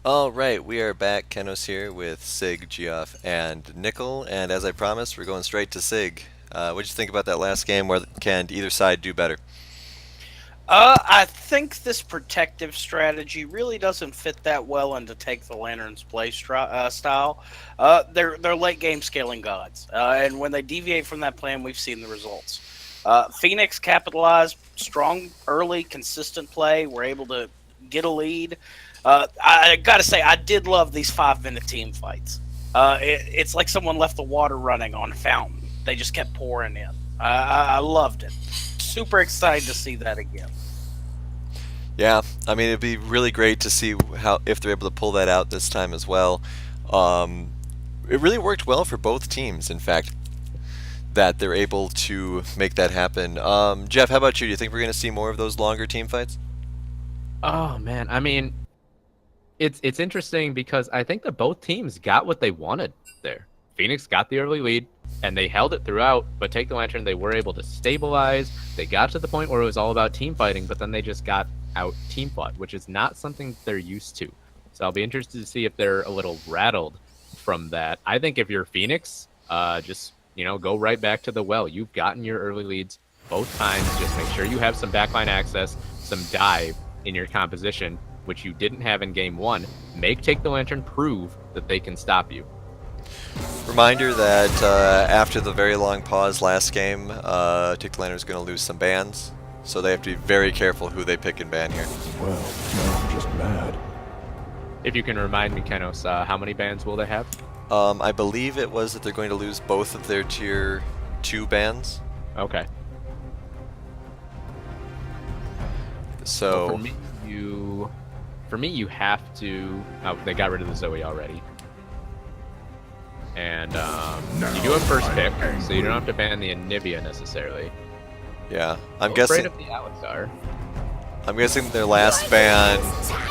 All right, we are back. Kenos here with Sig, Geoff, and Nickel. And as I promised, we're going straight to Sig. What'd you think about that last game? Where can either side do better? I think this protective strategy really doesn't fit that well into Take the Lantern's style. They're late game scaling gods, and when they deviate from that plan, we've seen the results. Phoenix capitalized strong, early, consistent play. We're able to get a lead. I gotta say, I did love these 5 minute team fights. It's like someone left the water running on a fountain. They just kept pouring in. I loved it. Super excited to see that again. Yeah, I mean it'd be really great to see how if they're able to pull that out this time as well. Um, it really worked well for both teams. In fact, that they're able to make that happen. Jeff, how about you? Do you think we're going to see more of those longer team fights? Oh man, I mean, it's interesting because I think that both teams got what they wanted there. Phoenix got the early lead and they held it throughout, but Take the Lantern, they were able to stabilize. They got to the point where it was all about team fighting, but then they just got out team fought, which is not something they're used to. So I'll be interested to see if they're a little rattled from that. I think if you're Phoenix, just go right back to the well. You've gotten your early leads both times. Just make sure you have some backline access, some dive in your composition, which you didn't have in game one. Make Take the Lantern prove that they can stop you. Reminder that after the very long pause last game, Take the Lantern is going to lose some bans, so they have to be very careful who they pick and ban here. Well, now I'm just mad. If you can remind me, Kenos, how many bans will they have? I believe it was that they're going to lose both of their tier 2 bans. Okay. So Well, for me, you have to. Oh, they got rid of the Zoe already. And you do have first pick, so you don't have to ban the Anivia necessarily. yeah, I'm Go afraid guessing. of the Alistar. I'm guessing their last ban.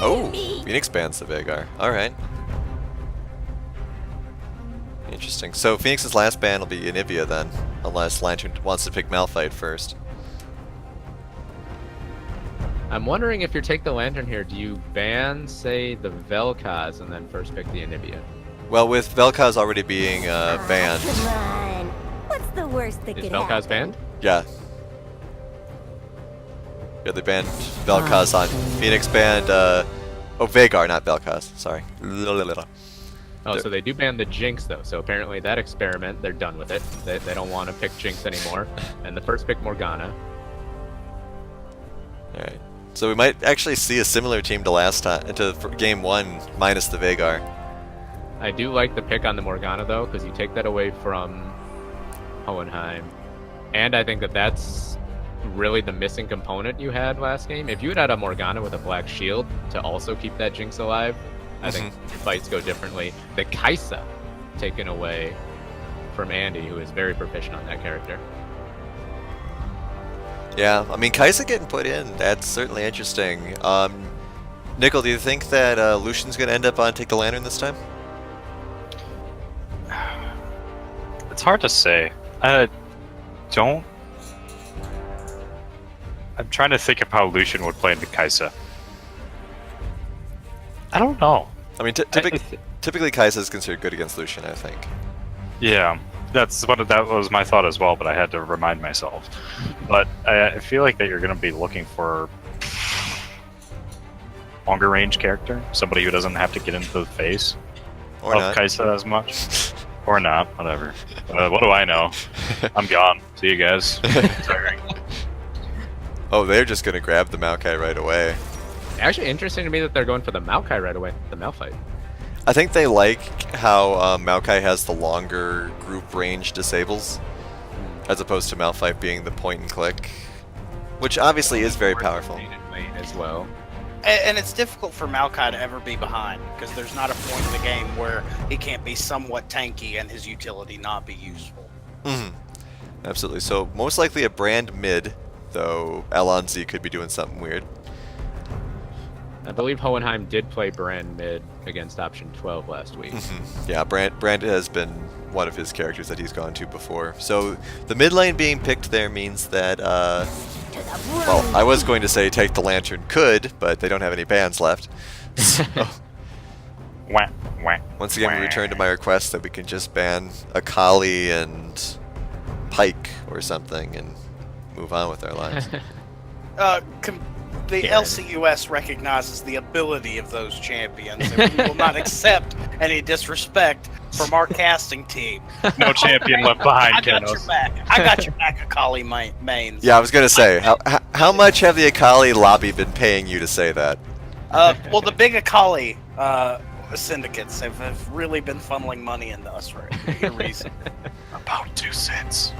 Oh, Phoenix bans the Vagar. All right. Interesting. So Phoenix's last ban will be Anivia then, unless Lantern wants to pick Malphite first. I'm wondering if you take the Lantern here, do you ban, say, the Vel'Koz and then first pick the Anivia? Well, with Vel'Koz already being banned, Come on. What's the worst that Is could Vel'Koz happen? banned? yeah. Yeah, they banned Vel'Koz on Phoenix banned. Oh, Vagar, not Vel'Koz. Sorry. Oh, so they do ban the Jinx, though. So apparently that experiment, they're done with it. They don't want to pick Jinx anymore. And the first pick Morgana. All right. So we might actually see a similar team to last time, to game one minus the Vagar. I do like the pick on the Morgana, though, because you take that away from Hohenheim. And I think that that's really the missing component you had last game. If you had had a Morgana with a black shield to also keep that Jinx alive, I think fights go differently. The Kaisa taken away from Andy, who is very proficient on that character. Yeah, I mean, Kaisa getting put in, that's certainly interesting. Nickel, do you think that Lucian's going to end up on Take the Lantern this time? It's hard to say. I don't. I'm trying to think of how Lucian would play into Kaisa. I don't know. I mean, typically Kaisa is considered good against Lucian, I think. Yeah, that was my thought as well, but I had to remind myself. But I feel like that you're going to be looking for longer range character, somebody who doesn't have to get into the face Or of not. Kaisa as much, or not, whatever. What do I know? I'm gone. See you guys. Sorry. Oh, they're just going to grab the Maokai right away. Actually, interesting to me that they're going for the Maokai right away, the Malphite. I think they like how Maokai has the longer group range disables, as opposed to Malphite being the point and click, which obviously is very powerful. Lane as well. And it's difficult for Maokai to ever be behind because there's not a point in the game where he can't be somewhat tanky and his utility not be useful. Absolutely. So most likely a brand mid, though Alonzi could be doing something weird. I believe Hohenheim did play Brand mid against option 12 last week. Yeah, Brand has been one of his characters that he's gone to before. So the mid lane being picked there means that, well, I was going to say Take the Lantern could, but they don't have any bans left. So, Wah, wah, Once again, we wah. return to my request that we can just ban Akali and Pike or something and move on with our lives. The Karen. LCUS recognizes the ability of those champions, and we will not accept any disrespect from our casting team. No champion left behind, I got your Kenos. back. I got your back, Akali mains. Yeah, I was gonna say, how much have the Akali lobby been paying you to say that? Well, the big Akali syndicates have really been funneling money into us for a good reason. About 2 cents.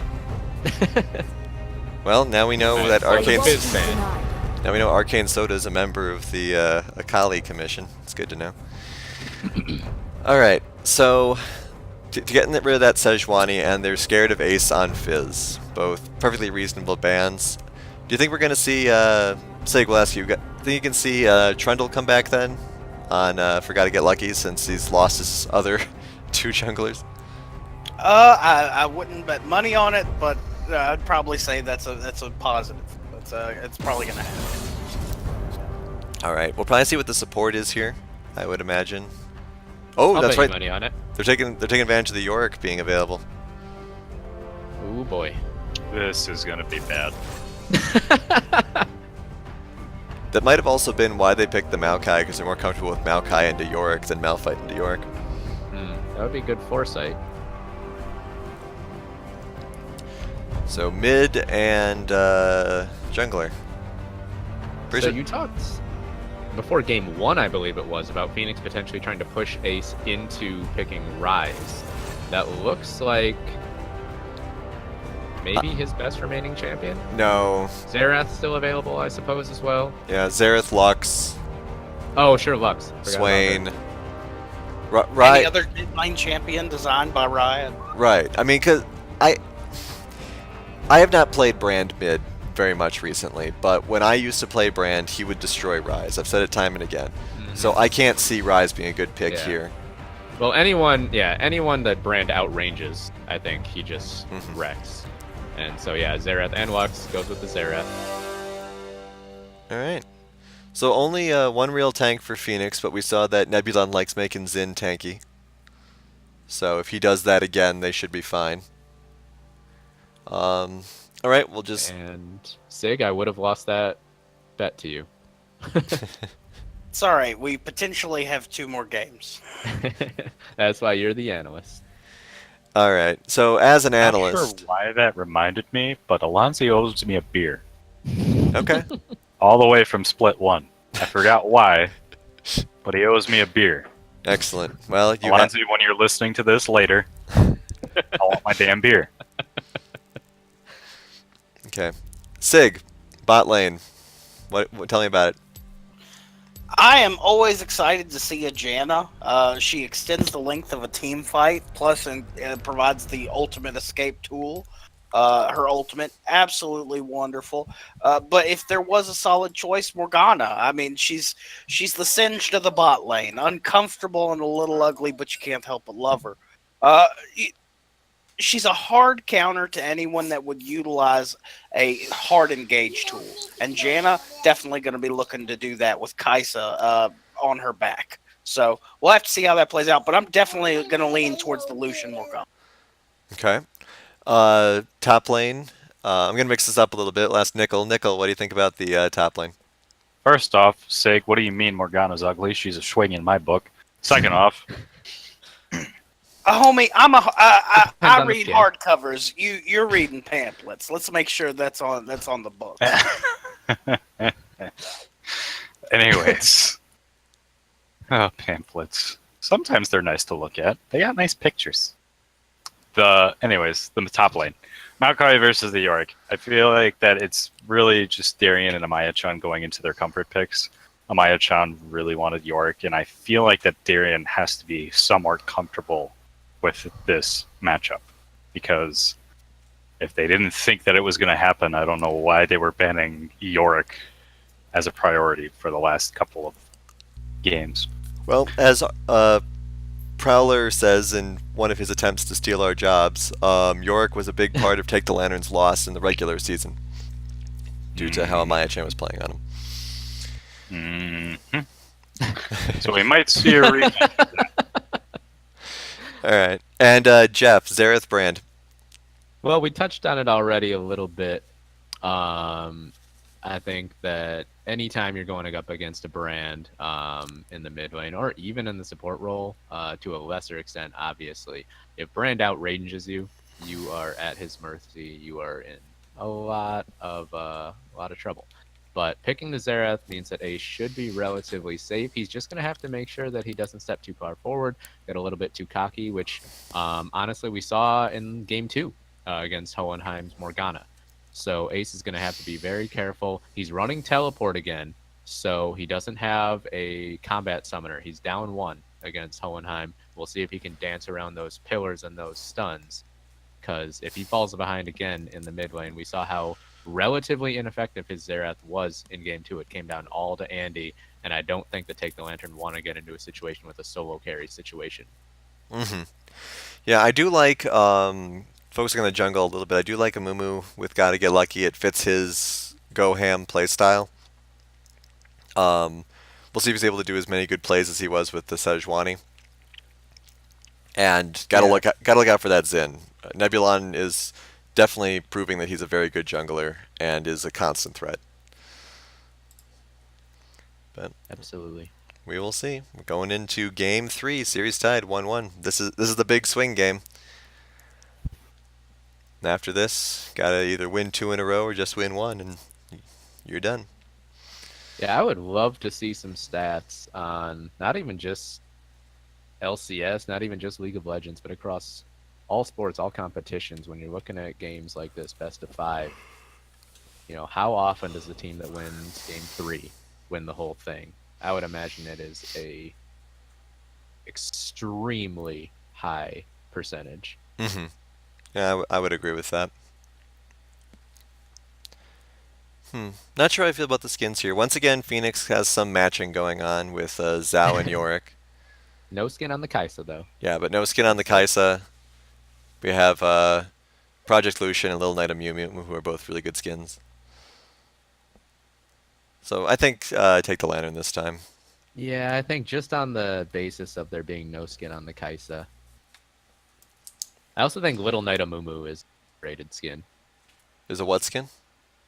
Well, now we know that Well, Arcane. Fizz fan. Now we know Arcane Soda is a member of the Akali Commission. It's good to know. All right, so to get rid of that Sejuani, and they're scared of Ace on Fizz, both perfectly reasonable bans. Do you think we're going to see, Sig, we'll ask you, think you can see Trundle come back then on Forgot to Get Lucky since he's lost his other 2 junglers? I wouldn't bet money on it, but I'd probably say that's a positive. It's probably gonna happen. All right, we'll probably see what the support is here, I would imagine. Oh, I'll that's bet you right. money on it. They're taking advantage of the Yorick being available. Ooh boy. This is gonna be bad. That might have also been why they picked the Maokai, because they're more comfortable with Maokai into Yorick than Malphite into Yorick. That would be good foresight. So mid and jungler. So you talked before game 1, I believe it was, about Phoenix potentially trying to push Ace into picking Ryze. That looks like maybe his best remaining champion. No. Xerath still available, I suppose, as well. Yeah, Xerath, Lux, Oh, sure, Lux. Forgot about Swain. her. Any Right. other mid-lane champion designed by Riot? Right. I mean, because I have not played Brand mid very much recently, but when I used to play Brand, he would destroy Ryze. I've said it time and again. So I can't see Ryze being a good pick Yeah. here. Well, anyone that Brand outranges, I think he just Mhm. wrecks. And so yeah, Xerath and Lux goes with the Xerath. All right. So only one real tank for Phoenix, but we saw that Nebulon likes making Xin tanky. So if he does that again, they should be fine. All right, we'll just... And Sig, I would have lost that bet to you. It's all right. We potentially have 2 more games. That's why you're the analyst. All right. So as an Not analyst... sure why that reminded me, but Alonso owes me a beer. Okay. All the way from Split 1. I forgot why, but he owes me a beer. Excellent. Well, you Alonso, when you're listening to this later, I want my damn beer. Okay. Sig, bot lane. What? Tell me about it. I am always excited to see a Janna. She extends the length of a team fight, plus provides the ultimate escape tool. Her ultimate, absolutely wonderful. But if there was a solid choice, Morgana. I mean, she's the singed of the bot lane, uncomfortable and a little ugly, but you can't help but love her. She's a hard counter to anyone that would utilize a hard engage tool. And Janna definitely going to be looking to do that with Kaisa on her back. So we'll have to see how that plays out. But I'm definitely going to lean towards the Lucian Morgana. Okay. Top lane. I'm gonna mix this up a little bit. Last Nickel. Nickel, what do you think about the top lane? First off, Sig, what do you mean Morgana's ugly? She's a swing in my book. Second off, Homie, I Depends on the read skin. hardcovers. You're reading pamphlets. Let's make sure that's on the book. anyways. Pamphlets. Sometimes they're nice to look at. They got nice pictures. The top lane. Maokai versus the Yorick. I feel like that it's really just Darien and Amaya-chan going into their comfort picks. Amaya-chan really wanted Yorick, and I feel like that Darien has to be somewhat comfortable with this matchup. Because if they didn't think that it was going to happen, I don't know why they were banning Yorick as a priority for the last couple of games. Well, as Prowler says in one of his attempts to steal our jobs, Yorick was a big part of Take the Lantern's loss in the regular season due to how Amaya-chan was playing on him. Mm-hmm. So we might see a rematch. All right. And Jeff, Zareth Brand. Well, we touched on it already a little bit. I think that anytime you're going up against a brand in the mid lane or even in the support role, to a lesser extent, obviously, if Brand outranges you, you are at his mercy. You are in a lot of trouble. But picking the Xerath means that Ace should be relatively safe. He's just going to have to make sure that he doesn't step too far forward, get a little bit too cocky, which honestly we saw in game 2 against Hohenheim's Morgana. So Ace is going to have to be very careful. He's running teleport again, so he doesn't have a combat summoner. He's down 1 against Hohenheim. We'll see if he can dance around those pillars and those stuns, because if he falls behind again in the mid lane, we saw how relatively ineffective his Xerath was in game 2. It came down all to Andy, and I don't think that Take the Lantern want to get into a situation with a solo carry situation. Mm-hmm. Yeah, I do like focusing on the jungle a little bit. I do like Amumu with Gotta Get Lucky. It fits his go ham play style. We'll see if he's able to do as many good plays as he was with the Sejuani. And gotta look out for that Xin. Nebulon is definitely proving that he's a very good jungler and is a constant threat. But Absolutely. we will see. We're going into game 3, series tied 1-1. This is the big swing game. And after this, gotta either win 2 in a row or just win 1, and you're done. Yeah, I would love to see some stats on not even just LCS, not even just League of Legends, but across all sports, all competitions. When you're looking at games like this, best of 5, how often does the team that wins game 3 win the whole thing? I would imagine it is a extremely high percentage. Mm-hmm. Yeah, I would agree with that. Not sure how I feel about the skins here. Once again, Phoenix has some matching going on with Zhao and Yorick. No skin on the Kaisa, though. Yeah, but no skin on the Kaisa. We have Project Lucian and Little Knight of Mew Mew, who are both really good skins. So I think take the Lantern this time. Yeah, I think just on the basis of there being no skin on the Kaisa. I also think Little Knight of Mumu is rated skin. Is a what skin?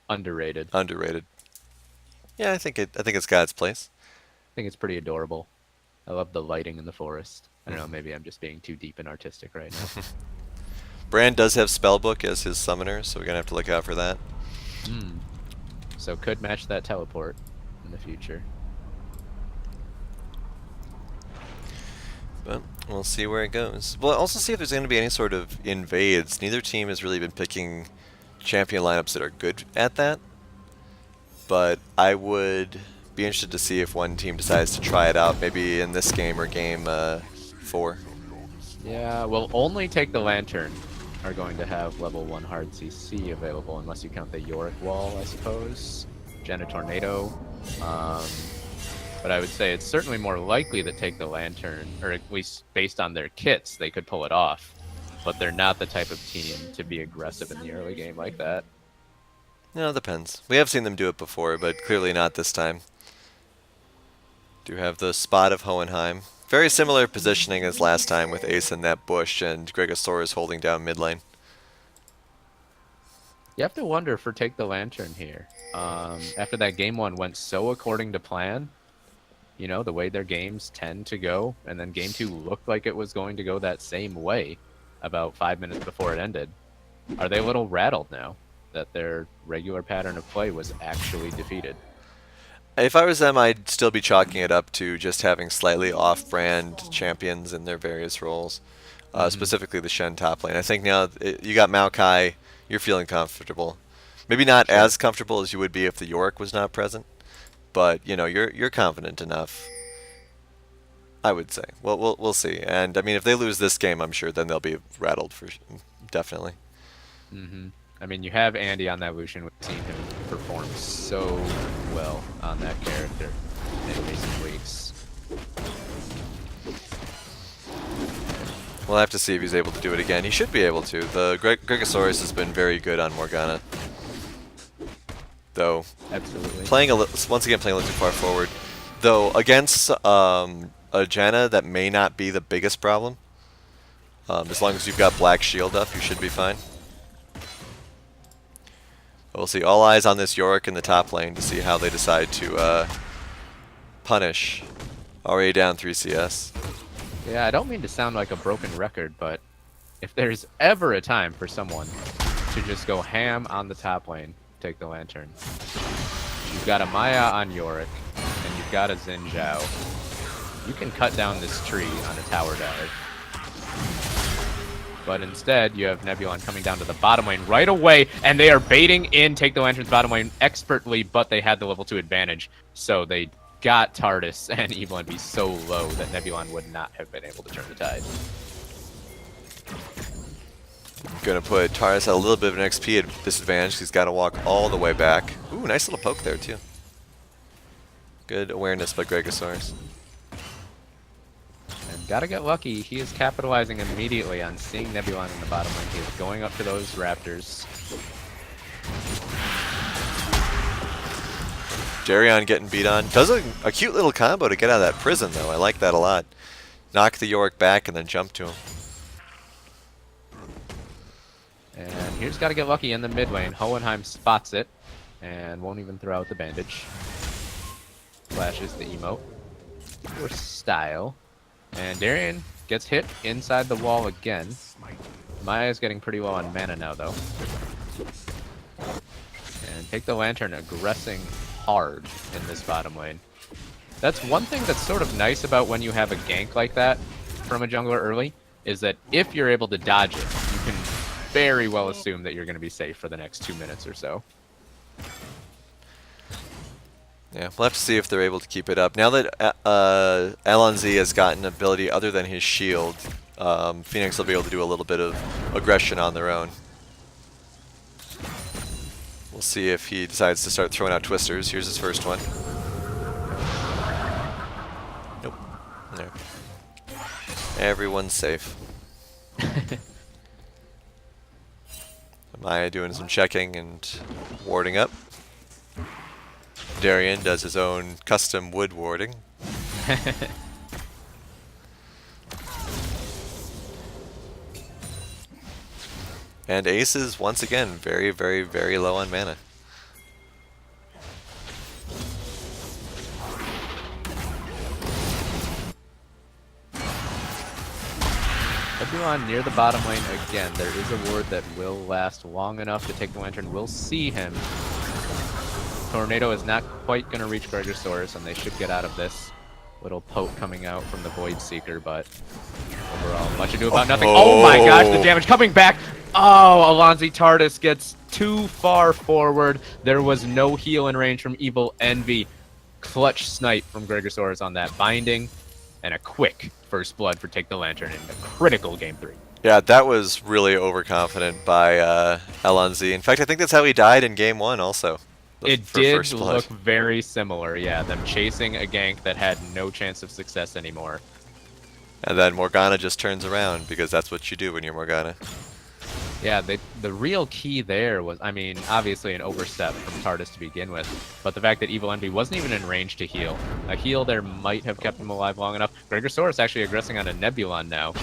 Underrated. Underrated. Yeah, I think it's got its place. I think it's pretty adorable. I love the lighting in the forest. I don't know, maybe I'm just being too deep and artistic right now. Brand does have Spellbook as his summoner, so we're gonna have to look out for that. So could match that teleport in the future. But we'll see where it goes. We'll also see if there's going to be any sort of invades. Neither team has really been picking champion lineups that are good at that. But I would be interested to see if one team decides to try it out, maybe in this game or game 4. Yeah, well, only Take the Lantern are going to have level 1 hard CC available, unless you count the Yorick Wall, I suppose. Jenna Tornado. But I would say it's certainly more likely that Take the Lantern, or at least based on their kits, they could pull it off. But they're not the type of team to be aggressive in the early game like that. No, it depends. We have seen them do it before, but clearly not this time. Do have the spot of Hohenheim. Very similar positioning as last time with Ace in that bush and Gregosaurus holding down mid lane. You have to wonder for Take the Lantern here. After that game 1 went so according to plan, the way their games tend to go, and then game 2 looked like it was going to go that same way about 5 minutes before it ended. Are they a little rattled now that their regular pattern of play was actually defeated? If I was them, I'd still be chalking it up to just having slightly off-brand champions in their various roles, specifically the Shen top lane. I think now you got Maokai, you're feeling comfortable. Maybe not as comfortable as you would be if the Yorick was not present, but you're confident enough. I would say. Well, we'll see. And I mean, if they lose this game, I'm sure then they'll be rattled for definitely. I mean, you have Andy on that Lucian. We've seen him perform so well on that character in recent weeks. We'll have to see if he's able to do it again. He should be able to. The Gregosaurus has been very good on Morgana, though. Absolutely. Once again, playing a little too far forward. Though against a Janna, that may not be the biggest problem. As long as you've got Black Shield up, you should be fine. We'll see. All eyes on this Yorick in the top lane to see how they decide to punish. Already down 3 CS. Yeah, I don't mean to sound like a broken record, but if there's ever a time for someone to just go ham on the top lane, take the Lantern. You've got a Maya on Yorick, and you've got a Xin Zhao. You can cut down this tree on a tower dive. But instead, you have Nebulon coming down to the bottom lane right away, and they are baiting in Take the Lantern's bottom lane expertly, but they had the level 2 advantage. So they got TARDIS and Evil Envy so low that Nebulon would not have been able to turn the tide. Gonna put Taurus at a little bit of an XP disadvantage. He's got to walk all the way back. Ooh, nice little poke there too. Good awareness by Gregosaurus. And gotta get lucky. He is capitalizing immediately on seeing Nebulon in the bottom lane. He is going up to those Raptors. Darion getting beat on. Does a cute little combo to get out of that prison though. I like that a lot. Knock the Yorick back and then jump to him. And here's gotta get lucky in the mid lane. Hohenheim spots it and won't even throw out the bandage. Flashes the emote for style. And Darian gets hit inside the wall again. Maya's getting pretty low on mana now though. And Take the Lantern aggressing hard in this bottom lane. That's one thing that's sort of nice about when you have a gank like that from a jungler early, is that if you're able to dodge it, you can very well assume that you're going to be safe for the next 2 minutes or so. Yeah, we'll have to see if they're able to keep it up. Now that LNZ has gotten an ability other than his shield, Phoenix will be able to do a little bit of aggression on their own. We'll see if he decides to start throwing out twisters. Here's his first one. Nope. No. Everyone's safe. Maya doing some checking and warding up. Darian does his own custom wood warding. And Ace is once again very, very, very low on mana. Nebulon near the bottom lane again. There is a ward that will last long enough to take the Lantern. We'll see him. Tornado is not quite going to reach Gregosaurus, and they should get out of this. Little poke coming out from the Void Seeker, but overall, much ado about nothing. Oh my gosh, the damage coming back! Oh, Alonzi TARDIS gets too far forward. There was no heal in range from Evil Envy. Clutch snipe from Gregosaurus on that binding, and a quick first blood for Take the Lantern in the critical Game 3. Yeah, that was really overconfident by LNZ. In fact, I think that's how he died in Game 1 also. It did look very similar, yeah. Them chasing a gank that had no chance of success anymore. And then Morgana just turns around, because that's what you do when you're Morgana. Yeah, the real key there was, I mean, obviously an overstep from TARDIS to begin with, but the fact that Evil Envy wasn't even in range to heal. A heal there might have kept him alive long enough. Gregosaurus actually aggressing on a Nebulon now.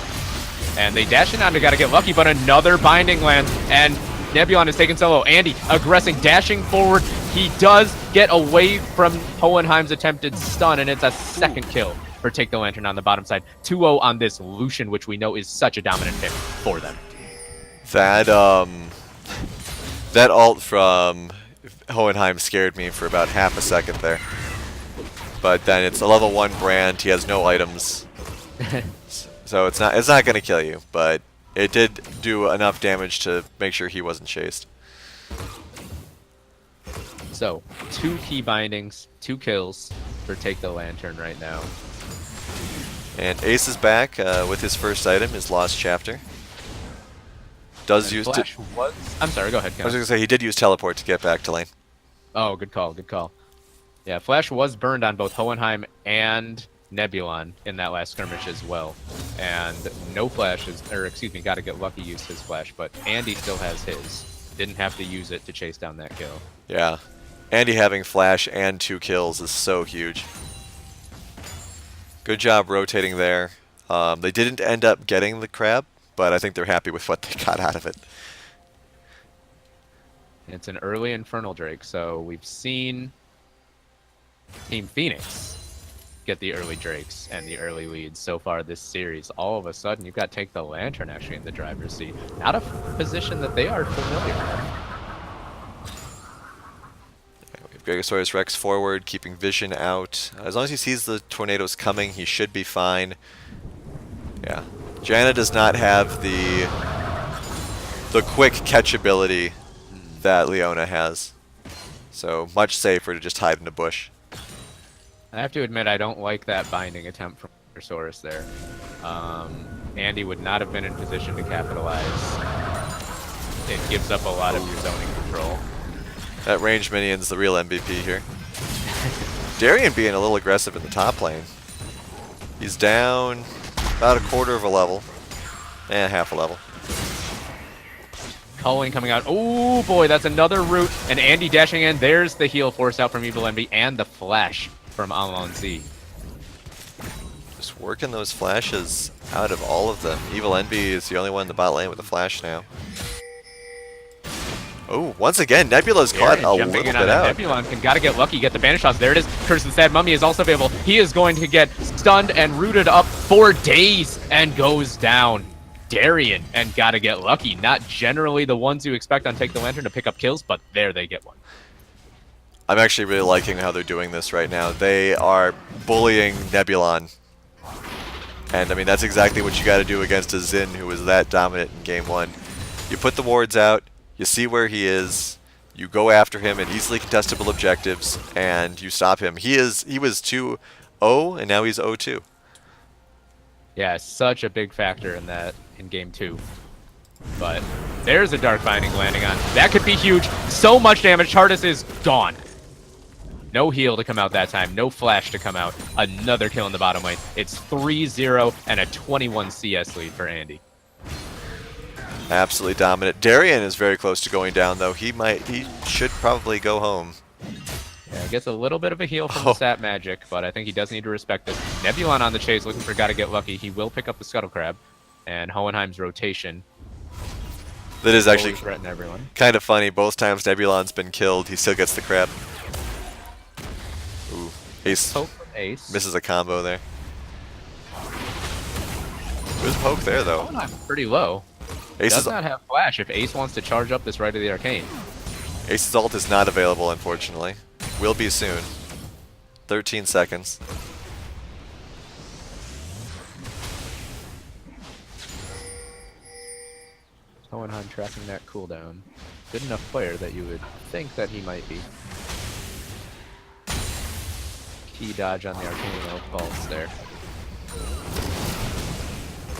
And they dash in on to gotta get lucky, but another binding lands, and Nebulon is taking solo. Andy aggressing, dashing forward. He does get away from Hohenheim's attempted stun, and it's a second kill for Take the Lantern on the bottom side. 2-0 on this Lucian, which we know is such a dominant pick for them. That that ult from Hohenheim scared me for about half a second there. But then it's a level 1 brand. He has no items, so it's not gonna kill you. But it did do enough damage to make sure he wasn't chased. So 2 key bindings, 2 kills for Take the Lantern right now. And Ace is back with his first item, his Lost Chapter. Does use Flash was... I'm sorry, go ahead. I was going to say he did use teleport to get back to lane. Oh, good call, good call. Yeah, Flash was burned on both Hohenheim and Nebulon in that last skirmish as well. And no flashes, or excuse me, gotta get lucky used his flash, but Andy still has his. Didn't have to use it to chase down that kill. Yeah. Andy having flash and 2 kills is so huge. Good job rotating there. They didn't end up getting the crab, but I think they're happy with what they got out of it. It's an early Infernal Drake, so we've seen Team Phoenix get the early Drakes and the early leads so far this series. All of a sudden, you've got Take the Lantern actually in the driver's seat. Not a position that they are familiar with. Gregosaurus Rex forward, keeping vision out. As long as he sees the tornadoes coming, he should be fine. Yeah. Janna does not have the quick catch ability that Leona has. So much safer to just hide in the bush. I have to admit, I don't like that binding attempt from Gregosaurus there. Andy would not have been in position to capitalize. It gives up a lot of your zoning control. That ranged minion's the real MVP here. Darien being a little aggressive in the top lane. He's down about a quarter of a level. Half a level. Culling coming out. Oh boy, that's another root. And Andy dashing in. There's the heal forced out from Evil Envy and the flash from Alonzi. Just working those flashes out of all of them. Evil Envy is the only one in the bot lane with a flash now. Oh, once again, Nebula's caught a little bit out. Nebula can gotta get lucky, get the banish shots. There it is. Curse of the Sad Mummy is also available. He is going to get stunned and rooted up for days and goes down. Darien and gotta get lucky. Not generally the ones you expect on Take the Lantern to pick up kills, but there they get one. I'm actually really liking how they're doing this right now. They are bullying Nebulon. And I mean, that's exactly what you gotta do against a Xin who was that dominant in game 1. You put the wards out, you see where he is, you go after him in easily contestable objectives, and you stop him. He was 2-0, and now he's 0-2. Yeah, such a big factor in that in game 2. But there's a Dark Binding landing on. That could be huge. So much damage. Tardis is gone. No heal to come out that time. No flash to come out. Another kill in the bottom lane. It's 3-0 and a 21 CS lead for Andy. Absolutely dominant. Darien is very close to going down, though. He should probably go home. Yeah, gets a little bit of a heal from the stat magic, but I think he does need to respect this. Nebulon on the chase, looking for gotta get lucky. He will pick up the Scuttle Crab, and Hohenheim's rotation. That is actually threaten everyone. Kind of funny. Both times Nebulon's been killed, he still gets the crab. Ooh, Ace Ace misses a combo there. There's poke there, though. Hohenheim's pretty low. Ace does not have flash if Ace wants to charge up this Rite of the Arcane. Ace's ult is not available, unfortunately. Will be soon. 13 seconds. Hohenheim tracking that cooldown. Good enough player that you would think that he might be. Key dodge on the Arcane pulse there.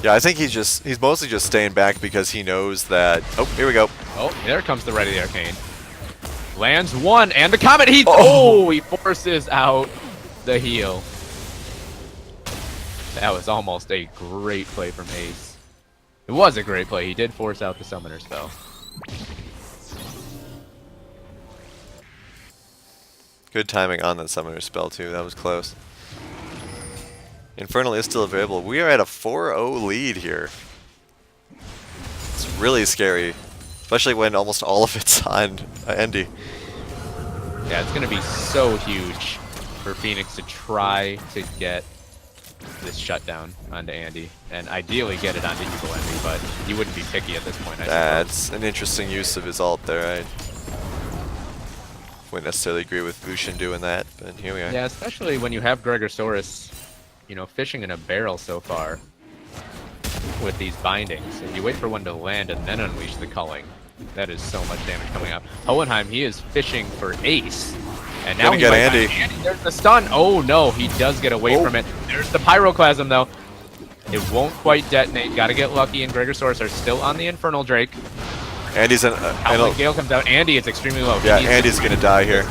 Yeah, I think he's mostly just staying back because he knows that. Oh, here we go. Oh, there comes the Rite of the Arcane. Lands one, and the Comet Heat. Oh, he forces out the heal. That was almost a great play from Ace. It was a great play. He did force out the Summoner spell. Good timing on that Summoner spell, too. That was close. Infernal is still available. We are at a 4-0 lead here. It's really scary, especially when almost all of it's on Andy. Yeah, it's going to be so huge for Phoenix to try to get this shutdown onto Andy, and ideally get it onto Evil Envy, but you wouldn't be picky at this point, I That's suppose. an interesting use of his ult there. I wouldn't necessarily agree with Lucian doing that, but here we are. Yeah, especially when you have Gregosaurus, you know, fishing in a barrel so far with these bindings. If you wait for one to land and then unleash the culling, that is so much damage coming up. Hohenheim, he is fishing for Ace. And now Gonna he get might Andy. find Andy. There's the stun. Oh no, he does get away from it. There's the Pyroclasm though. It won't quite detonate. Gotta get lucky, and Gregosaurus are still on the Infernal Drake. Andy's in. Howling Gale comes out. Andy is extremely low. Yeah, Andy's gonna die here.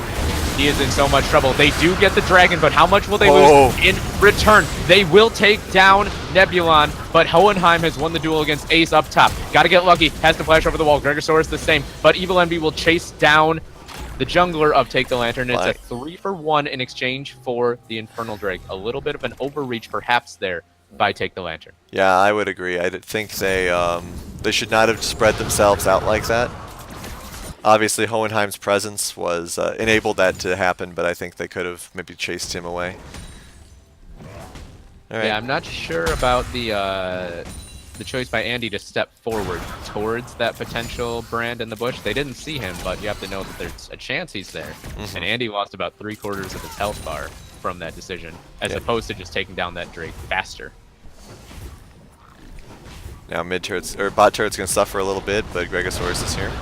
He is in so much trouble. They do get the dragon, but how much will they Oh. lose in return? They will take down Nebulon, but Hohenheim has won the duel against Ace up top. Gotta get lucky. Has to flash over the wall. Gregosaurus the same, but Evil Envy will chase down the jungler of Take the Lantern. It's a Fine. 3-for-1 in exchange for the Infernal Drake. A little bit of an overreach perhaps there by Take the Lantern. Yeah, I would agree. I think they should not have spread themselves out like that. Obviously, Hohenheim's presence was enabled that to happen, but I think they could have maybe chased him away. All right. Yeah, I'm not sure about the choice by Andy to step forward towards that potential brand in the bush. They didn't see him, but you have to know that there's a chance he's there. And Andy lost about 3/4 of his health bar from that decision, as opposed to just taking down that Drake faster. Now mid turrets or bot turret's gonna suffer a little bit, but Gregosaurus is here.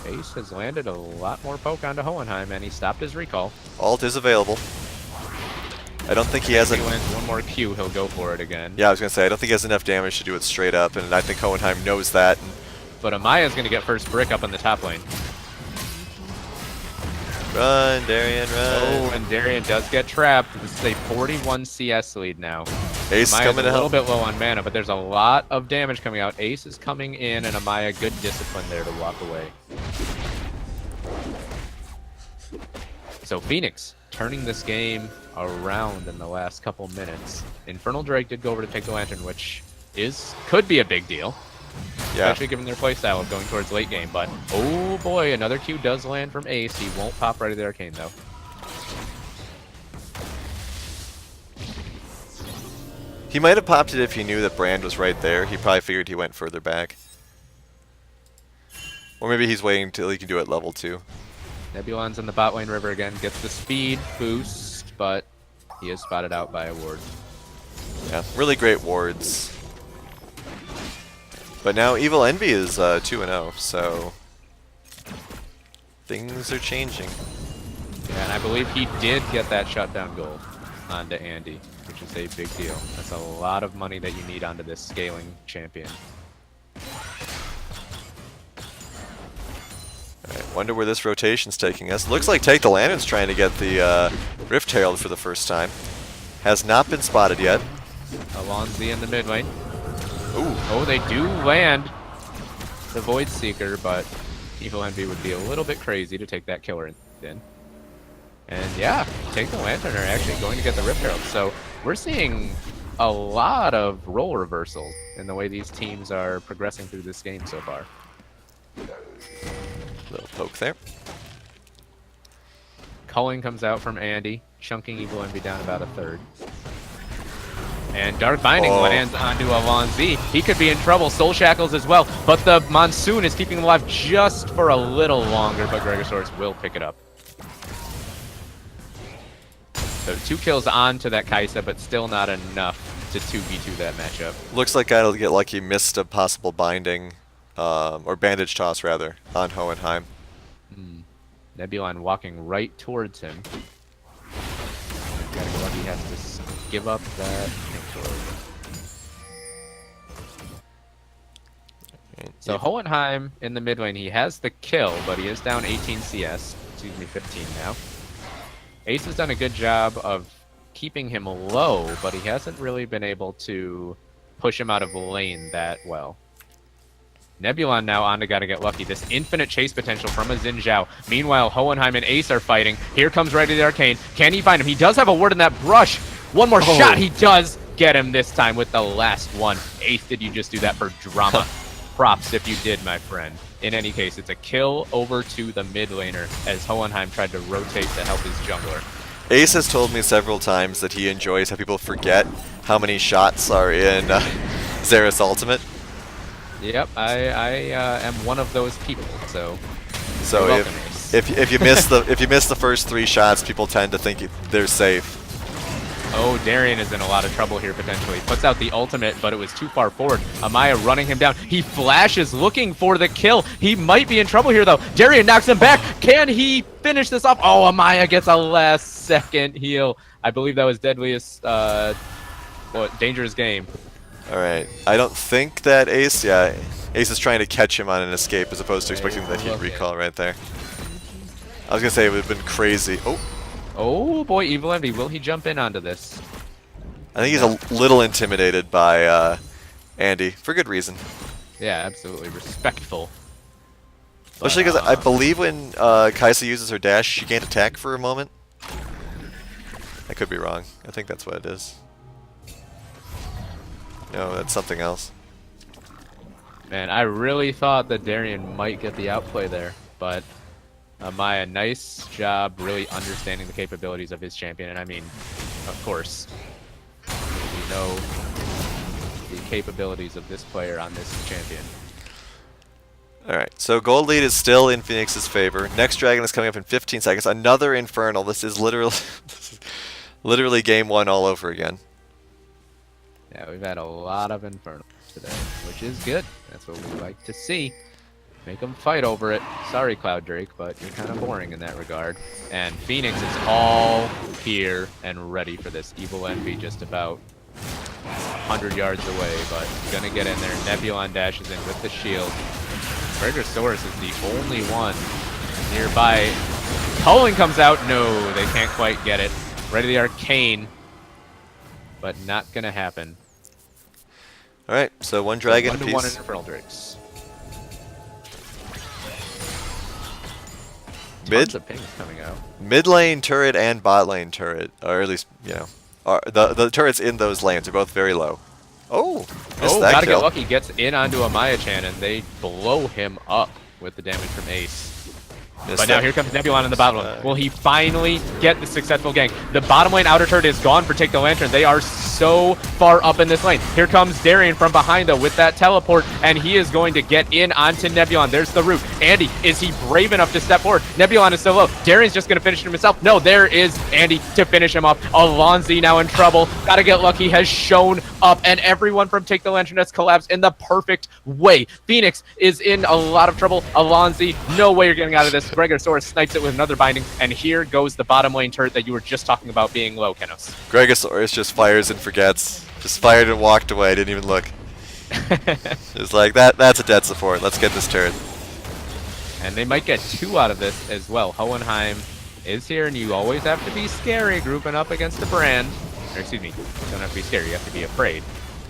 Ace has landed a lot more poke onto Hohenheim, and he stopped his recall. Ult is available. I don't think he has If he a. lands one more Q, he'll go for it again. Yeah, I was gonna say I don't think he has enough damage to do it straight up, and I think Hohenheim knows that. And But Amaya's going to get first brick up in the top lane. run, Darian, run. Oh, and Darian does get trapped. This is a 41 CS lead now. Ace Amaya's coming a to little help. bit low on mana, but there's a lot of damage coming out. Ace is coming in, and Amaya, good discipline there to walk away. So Phoenix turning this game around in the last couple minutes. Infernal Drake did go over to take the Lantern, which could be a big deal. Yeah. Especially given their playstyle of going towards late game. But, oh boy, another Q does land from Ace. He won't pop right at the Arcane, though. He might have popped it if he knew that Brand was right there. He probably figured he went further back. Or maybe he's waiting until he can do it level 2. Nebulon's in the bot lane river again. Gets the speed boost, but he is spotted out by a ward. Yeah, really great wards. But now Evil Envy is 2-0, so things are changing. Yeah, and I believe he did get that shutdown goal onto Andy, which is a big deal. That's a lot of money that you need onto this scaling champion. Alright, wonder where this rotation's taking us. Looks like Take the Lantern's trying to get the Rift Herald for the first time. Has not been spotted yet. Alonzi in the mid lane. Ooh. Oh, they do land the Void Seeker, but Evil Envy would be a little bit crazy to take that killer in. And yeah, Take the Lantern are actually going to get the Rift Herald. So we're seeing a lot of role reversal in the way these teams are progressing through this game so far. Little poke there. Culling comes out from Andy, chunking Evil Envy down about a third. And Dark Binding lands onto Alonzi. He could be in trouble. Soul Shackles as well. But the Monsoon is keeping him alive just for a little longer, but Gregosaurus will pick it up. So 2 kills onto that Kaisa, but still not enough to 2v2 that matchup. Looks like Guy'll get lucky, missed a possible binding, or bandage toss rather, on Hohenheim. Nebulon walking right towards him. Gotta go lucky, he has to give up that. So Hohenheim in the mid lane, he has the kill, but he is down 18 CS. Excuse me, 15 now. Ace has done a good job of keeping him low, but he hasn't really been able to push him out of lane that well. Nebulon now on to Gotta Get Lucky. This infinite chase potential from a Xin Zhao. Meanwhile, Hohenheim and Ace are fighting. Here comes right to the Arcane. Can he find him? He does have a ward in that brush. One more shot. He does get him this time with the last one. Ace, did you just do that for drama? Props if you did, my friend. In any case, it's a kill over to the mid laner as Hohenheim tried to rotate to help his jungler. Ace has told me several times that he enjoys how people forget how many shots are in Xerath's ultimate. Yep, I am one of those people, so So you're welcome, Ace. if you miss the first 3 shots, people tend to think they're safe. Oh, Darian is in a lot of trouble here, potentially. Puts out the ultimate, but it was too far forward. Amaya running him down. He flashes, looking for the kill. He might be in trouble here, though. Darian knocks him back. Can he finish this off? Oh, Amaya gets a last-second heal. I believe that was Deadliest, Dangerous Game. All right. I don't think that Ace is trying to catch him on an escape as opposed to expecting that he'd recall right there. I was going to say it would have been crazy. Oh, boy, Evil Envy. Will he jump in onto this? I think he's a little intimidated by Andy, for good reason. Yeah, absolutely. Respectful. Especially because I believe when Kaisa uses her dash, she can't attack for a moment. I could be wrong. I think that's what it is. No, that's something else. Man, I really thought that Darian might get the outplay there, but Maya, nice job really understanding the capabilities of his champion. And I mean, of course, we know the capabilities of this player on this champion. Alright, so gold lead is still in Phoenix's favor. Next dragon is coming up in 15 seconds. Another Infernal. This is literally, this is literally game 1 all over again. Yeah, we've had a lot of Infernals today, which is good. That's what we like to see. Make them fight over it. Sorry, Cloud Drake, but you're kind of boring in that regard. And Phoenix is all here and ready for this. Evil Envy just about 100 yards away, but gonna get in there. Nebulon dashes in with the shield. Gregosaurus is the only one nearby. Cullen comes out. No, they can't quite get it. Ready the Arcane, but not gonna happen. Alright, so one dragon 1 to apiece. 1 Infernal Drakes. Mid? Tons of pings coming out. Mid lane turret and bot lane turret, or at least, you know, the turrets in those lanes are both very low. Oh, missed that gotta kill. get lucky. Gets in onto a Maya-chan, and they blow him up with the damage from Ace. Missed But now it. here comes Nebulon in the bottom lane. Will he finally get the successful gank? The bottom lane outer turret is gone for Take the Lantern. They are so far up in this lane. Here comes Darian from behind though with that teleport, and he is going to get in onto Nebulon. There's the root. Andy, is he brave enough to step forward? Nebulon is so low. Darian's just going to finish him himself. No, there is Andy to finish him off. Alonzi now in trouble. Gotta get lucky has shown up, and everyone from Take the Lantern has collapsed in the perfect way. Phoenix is in a lot of trouble. Alonzi, no way you're getting out of this. Gregosaurus snipes it with another binding, and here goes the bottom lane turret that you were just talking about being low, Kenos. Gregosaurus just fires and forgets. Just fired and walked away, didn't even look. It's like, that's a dead support. Let's get this turret. And they might get 2 out of this as well. Hohenheim is here, and you always have to be scary grouping up against a brand. Or excuse me, you don't have to be scary, you have to be afraid.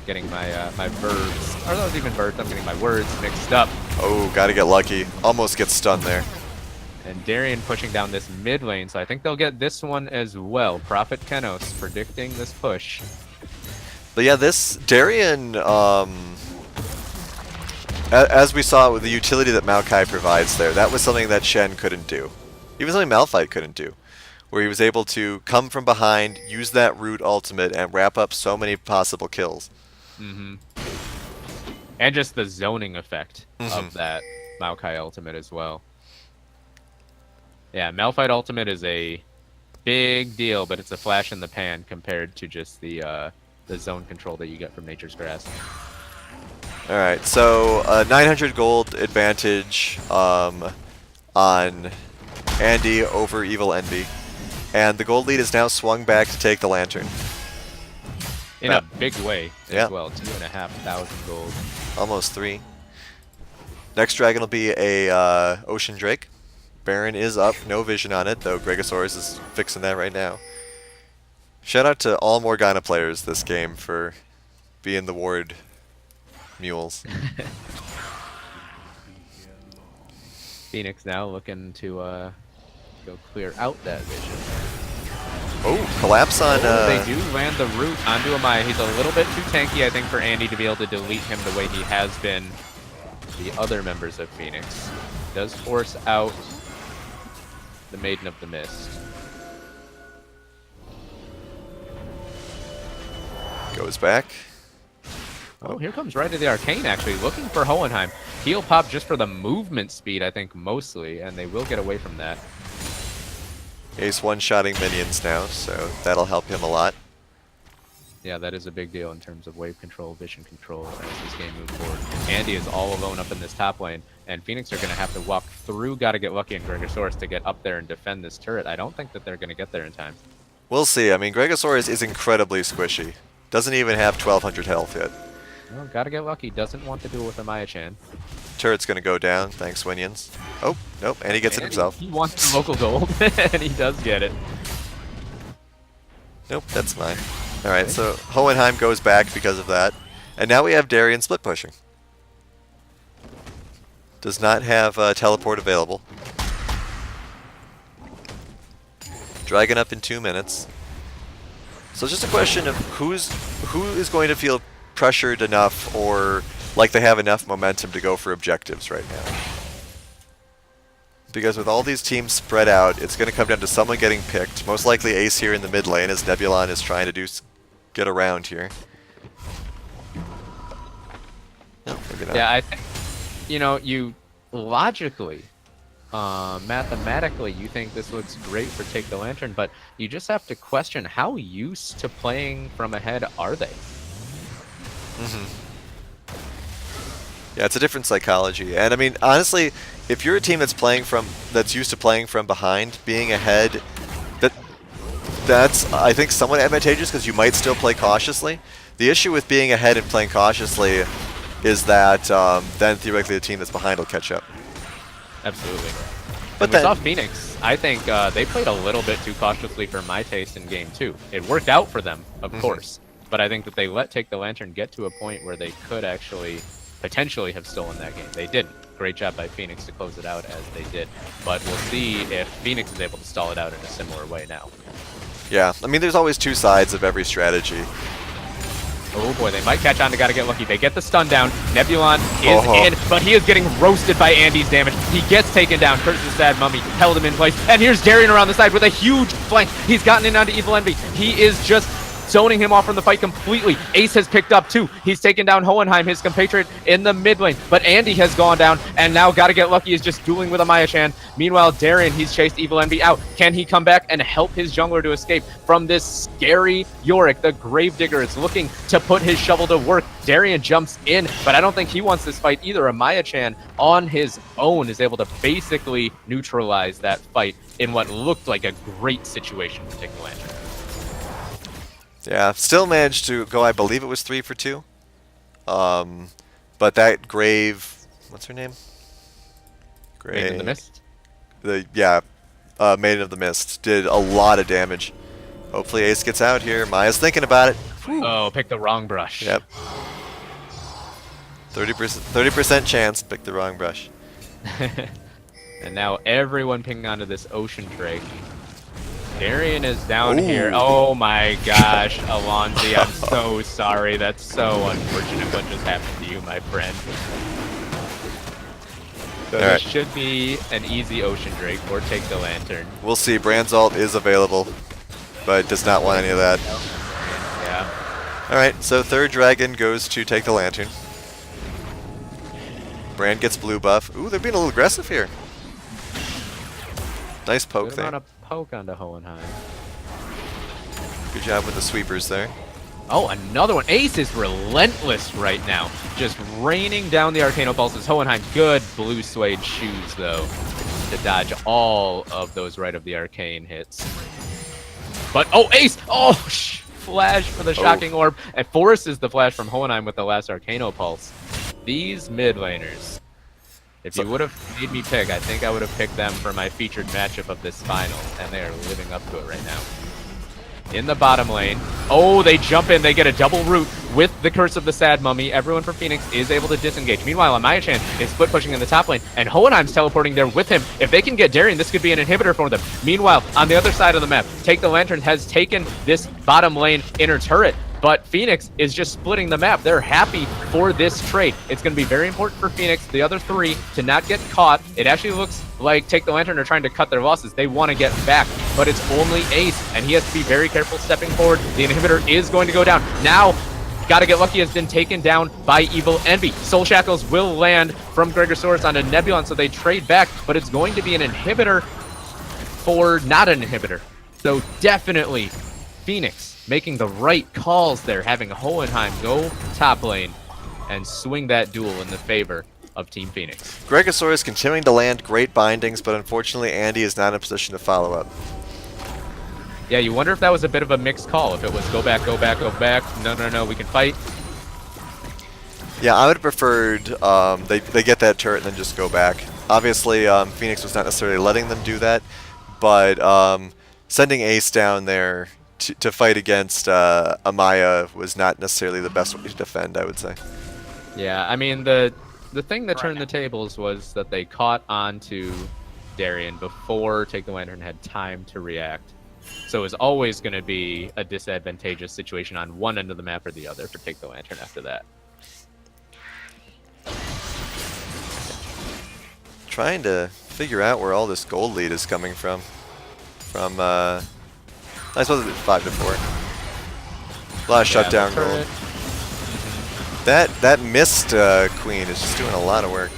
Getting my my verbs, are those even verbs? I'm getting my words mixed up. Oh, gotta get lucky. Almost gets stunned there. And Darian pushing down this mid lane, so I think they'll get this one as well. Prophet Kenos predicting this push. But yeah, this Darian, as we saw with the utility that Maokai provides there, that was something that Shen couldn't do. Even something Malphite couldn't do. Where he was able to come from behind, use that root ultimate, and wrap up so many possible kills. Mm-hmm. And just the zoning effect of that Maokai ultimate as well. Yeah, Malphite ultimate is a big deal, but it's a flash in the pan compared to just the zone control that you get from Nature's Grasp. Alright, so 900 gold advantage on Andy over Evil Envy. And the gold lead is now swung back to Take the Lantern. In a big way as Yeah. well. 2,500 gold. Almost 3. Next dragon will be a Ocean Drake. Baron is up, no vision on it, though Gregosaurus is fixing that right now. Shout out to all Morgana players this game for being the ward mules. Phoenix now looking to go clear out that vision. Oh, collapse on... They do land the root onto Amaya. He's a little bit too tanky, I think, for Andy to be able to delete him the way he has been the other members of Phoenix. Does force out the Maiden of the Mist. Goes back. Oh, here comes right to the Arcane, actually, looking for Hohenheim. Heal pop just for the movement speed, I think, mostly, and they will get away from that. Ace one-shotting minions now, so that'll help him a lot. Yeah, that is a big deal in terms of wave control, vision control as this game moves forward. Andy is all alone up in this top lane, and Phoenix are going to have to walk through Gotta Get Lucky and Gregosaurus to get up there and defend this turret. I don't think that they're going to get there in time. We'll see. I mean, Gregosaurus is incredibly squishy. Doesn't even have 1200 health yet. Well, Gotta Get Lucky doesn't want to deal with Amaya-chan. Turret's gonna go down, thanks Winions. Oh, nope, and he gets it himself. He wants the local gold, and he does get it. Nope, that's mine. Alright, so Hohenheim goes back because of that. And now we have Darian split pushing. Does not have teleport available. Dragon up in 2 minutes. So it's just a question of who is going to feel pressured enough or like they have enough momentum to go for objectives right now. Because with all these teams spread out, it's going to come down to someone getting picked. Most likely Ace here in the mid lane as Nebulon is trying to get around here. No, maybe not. Yeah, I think, you logically, mathematically, you think this looks great for Take the Lantern, but you just have to question how used to playing from ahead are they? Yeah, it's a different psychology. And I mean, honestly, if you're a team that's used to playing from behind, being ahead, that's I think somewhat advantageous because you might still play cautiously. The issue with being ahead and playing cautiously is that then theoretically the team that's behind will catch up. Absolutely. But And we saw Phoenix. I think they played a little bit too cautiously for my taste in game 2. It worked out for them, of course, but I think that they let Take the Lantern get to a point where they could actually potentially have stolen that game. They didn't. Great job by Phoenix to close it out as they did, but we'll see if Phoenix is able to stall it out in a similar way now. Yeah, I mean, there's always two sides of every strategy. Oh boy, they might catch on to Gotta Get Lucky. They get the stun down. Nebulon is in, but he is getting roasted by Andy's damage. He gets taken down. Curtis the Sad Mummy held him in place. And here's Darian around the side with a huge flank. He's gotten in onto Evil Envy. He is just zoning him off from the fight completely. Ace has picked up too. He's taken down Hohenheim, his compatriot, in the mid lane. But Andy has gone down, and now Gotta Get Lucky is just dueling with Amaya-chan. Meanwhile, Darian, he's chased Evil Envy out. Can he come back and help his jungler to escape from this scary Yorick? The Gravedigger is looking to put his shovel to work. Darian jumps in, but I don't think he wants this fight either. Amaya-chan, on his own, is able to basically neutralize that fight in what looked like a great situation for Take the Lantern. Yeah, still managed to go, I believe it was 3 for 2. But that Grave, what's her name? Maiden in the Mist? Maiden of the Mist did a lot of damage. Hopefully Ace gets out here. Maya's thinking about it. Oh, picked the wrong brush. Yep. 30% chance, pick the wrong brush. And now everyone pinging onto this Ocean Drake. Darian is down here. Oh my gosh, Alonzi, I'm so sorry. That's so unfortunate what just happened to you, my friend. So this should be an easy Ocean Drake or Take the Lantern. We'll see. Brand's ult is available, but does not want any of that. Yeah. Alright, so third dragon goes to Take the Lantern. Brand gets blue buff. Ooh, they're being a little aggressive here. Nice poke Good there. amount of poke onto Hohenheim. Good job with the sweepers there. Oh, another one. Ace is relentless right now. Just raining down the Arcano Pulses. Hohenheim, good blue suede shoes, though, to dodge all of those right of the arcane hits. But, oh, Ace! Oh, flash for the shocking orb. And Forrest is the flash from Hohenheim with the last Arcano Pulse. These mid laners, if you would have made me pick, I think I would have picked them for my featured matchup of this final, and they are living up to it right now. In the bottom lane. Oh, they jump in. They get a double root with the Curse of the Sad Mummy. Everyone from Phoenix is able to disengage. Meanwhile, Amaya-chan is split pushing in the top lane, and Hohenheim's teleporting there with him. If they can get Darian, this could be an inhibitor for them. Meanwhile, on the other side of the map, Take the Lantern has taken this bottom lane inner turret, but Phoenix is just splitting the map. They're happy for this trade. It's going to be very important for Phoenix, the other three, to not get caught. It actually looks like Take the Lantern are trying to cut their losses. They want to get back, but it's only Ace, and he has to be very careful stepping forward. The inhibitor is going to go down. Now, Gotta Get Lucky has been taken down by Evil Envy. Soul Shackles will land from Gregosaurus onto Nebulon, so they trade back, but it's going to be an inhibitor for not an inhibitor. So definitely Phoenix making the right calls there, having Hohenheim go top lane and swing that duel in the favor of Team Phoenix. Gregosaurus continuing to land great bindings, but unfortunately Andy is not in a position to follow up. Yeah, you wonder if that was a bit of a mixed call. If it was go back, go back, go back. No, no, no, we can fight. Yeah, I would have preferred they get that turret and then just go back. Obviously, Phoenix was not necessarily letting them do that, but sending Ace down there to fight against Amaya was not necessarily the best way to defend, I would say. Yeah, I mean, the The thing that turned the tables was that they caught on to Darien before Take the Lantern had time to react. So it was always going to be a disadvantageous situation on one end of the map or the other for Take the Lantern after that. Trying to figure out where all this gold lead is coming from. I suppose it's 5 to 4. A lot of shutdown gold. That mist queen is just doing a lot of work.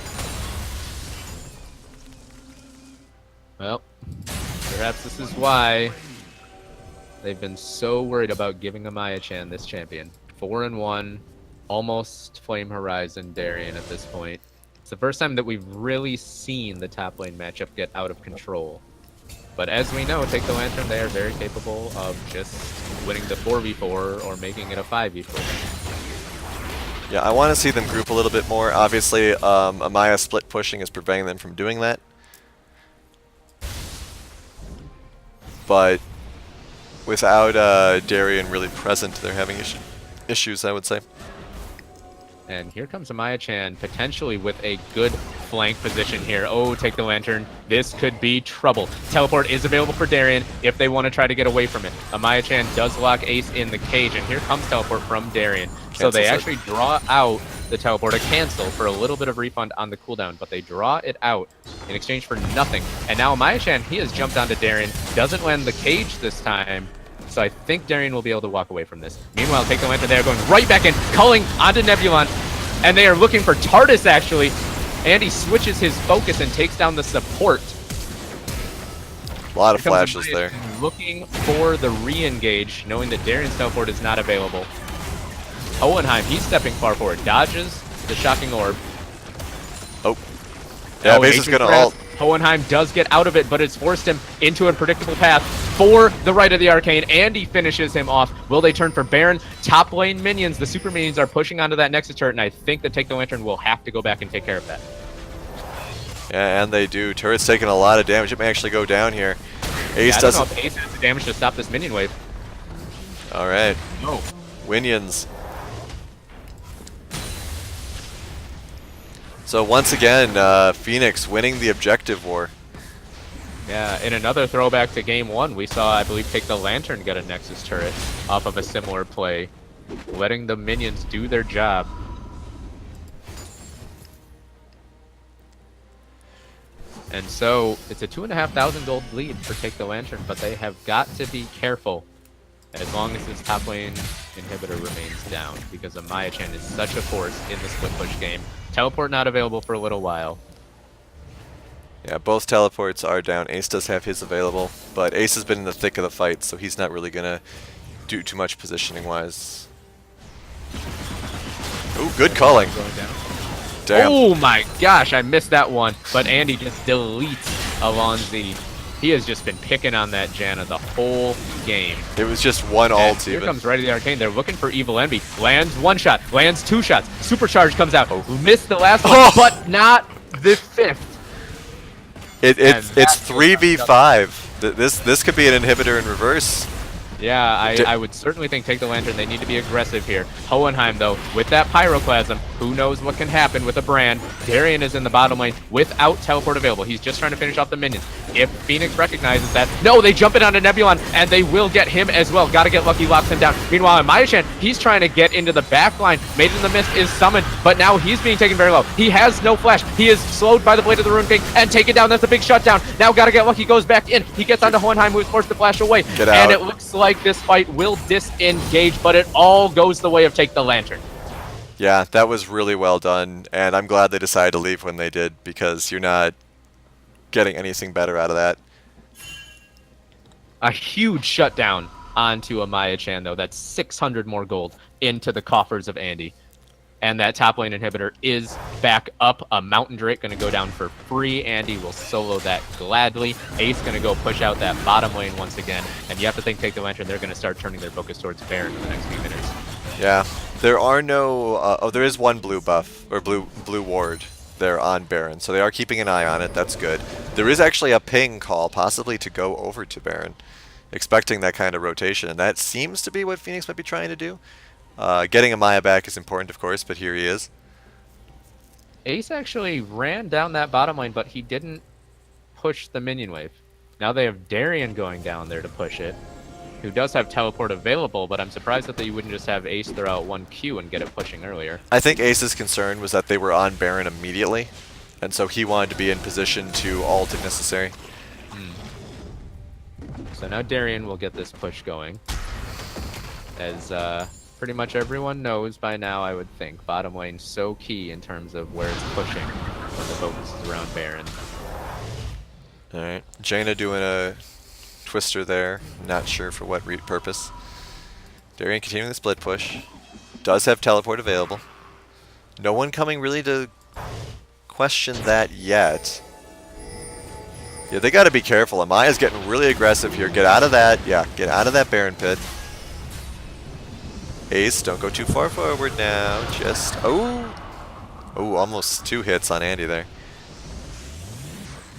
Well, perhaps this is why they've been so worried about giving Amaya-chan this champion. 4-1, almost Flame Horizon Darien at this point. It's the first time that we've really seen the top lane matchup get out of control. But as we know, Take the Lantern, they are very capable of just winning the 4v4 or making it a 5v4. Yeah, I want to see them group a little bit more. Obviously, Amaya split pushing is preventing them from doing that. But without Darien really present, they're having issues, I would say. And here comes Amaya-chan, potentially with a good flank position here. Oh, Take the Lantern. This could be trouble. Teleport is available for Darien if they want to try to get away from it. Amaya-chan does lock Ace in the cage, and here comes Teleport from Darien. So they actually draw out the Teleport, a cancel for a little bit of refund on the cooldown, but they draw it out in exchange for nothing. And now Amaya-chan, he has jumped onto Darien, doesn't land the cage this time. So I think Darien will be able to walk away from this. Meanwhile, Take the Lantern, they are going right back in, culling onto Nebulon, and they are looking for TARDIS, actually. And he switches his focus and takes down the support. A lot of flashes there. Looking for the re-engage, knowing that Darien's teleport is not available. Hohenheim, he's stepping far forward, dodges the shocking orb. Oh. Yeah, Base is going to ult. Hohenheim does get out of it, but it's forced him into a predictable path for the right of the Arcane, and he finishes him off. Will they turn for Baron? Top lane minions, the super minions are pushing onto that Nexus turret, and I think that Take the Lantern will have to go back and take care of that. Yeah, and they do. Turret's taking a lot of damage. It may actually go down here. Ace I doesn't. don't know if Ace has the damage to stop this minion wave. All right. No. Winions. So once again, Phoenix winning the objective war. Yeah, in another throwback to Game 1, we saw, I believe, Take the Lantern get a Nexus turret off of a similar play, letting the minions do their job. And so, it's a 2,500 gold lead for Take the Lantern, but they have got to be careful as long as this top lane inhibitor remains down, because Amaya-chan is such a force in the split push game. Teleport not available for a little while. Yeah, both teleports are down. Ace does have his available, but Ace has been in the thick of the fight, so he's not really going to do too much positioning-wise. Ooh, good calling. Damn. Oh my gosh, I missed that one. But Andy just deletes Alonzi. He has just been picking on that Janna the whole game. It was just one ult Here even. comes Right of the Arcane. They're looking for Evil Envy. Lands one shot, lands two shots. Supercharge comes out. Missed the last one, but not the fifth. It's 3v5. This could be an inhibitor in reverse. Yeah, I would certainly think Take the Lantern, they need to be aggressive here. Hohenheim, though, with that Pyroclasm, who knows what can happen with a brand. Darien is in the bottom lane without teleport available. He's just trying to finish off the minions. If Phoenix recognizes that, no, they jump it onto Nebulon, and they will get him as well. Gotta get lucky, locks him down. Meanwhile, Amaya-chan, he's trying to get into the back line. Made in the Mist is summoned, but now he's being taken very low. He has no flash. He is slowed by the Blade of the Rune King and taken down. That's a big shutdown. Now gotta get lucky, goes back in. He gets onto Hohenheim, who is forced to flash away. Get out. And it looks like this fight will disengage, but it all goes the way of Take the Lantern. Yeah, that was really well done, and I'm glad they decided to leave when they did, because you're not getting anything better out of that. A huge shutdown onto Amaya-chan, though. That's 600 more gold into the coffers of Andy. And that top lane inhibitor is back up. A Mountain Drake going to go down for free. Andy will solo that gladly. Ace going to go push out that bottom lane once again. And you have to think Take the Lantern, they're going to start turning their focus towards Baron in the next few minutes. Yeah, there are no... oh, there is one blue buff, or blue ward there on Baron, so they are keeping an eye on it. That's good. There is actually a ping call, possibly to go over to Baron, expecting that kind of rotation, and that seems to be what Phoenix might be trying to do. Getting Amaya back is important, of course, but here he is. Ace actually ran down that bottom lane, but he didn't push the minion wave. Now they have Darien going down there to push it, who does have teleport available, but I'm surprised that they wouldn't just have Ace throw out 1Q and get it pushing earlier. I think Ace's concern was that they were on Baron immediately, and so he wanted to be in position to ult if necessary. So now Darien will get this push going. As pretty much everyone knows by now, I would think. Bottom lane's so key in terms of where it's pushing when the focus is around Baron. Alright, Jaina doing a twister there, not sure for what purpose. Darien continuing the split push. Does have teleport available. No one coming really to question that yet. Yeah, they gotta be careful. Amaya's getting really aggressive here. Get out of that. Yeah, get out of that Baron pit. Ace, don't go too far forward now. Just, oh, almost 2 hits on Andy there.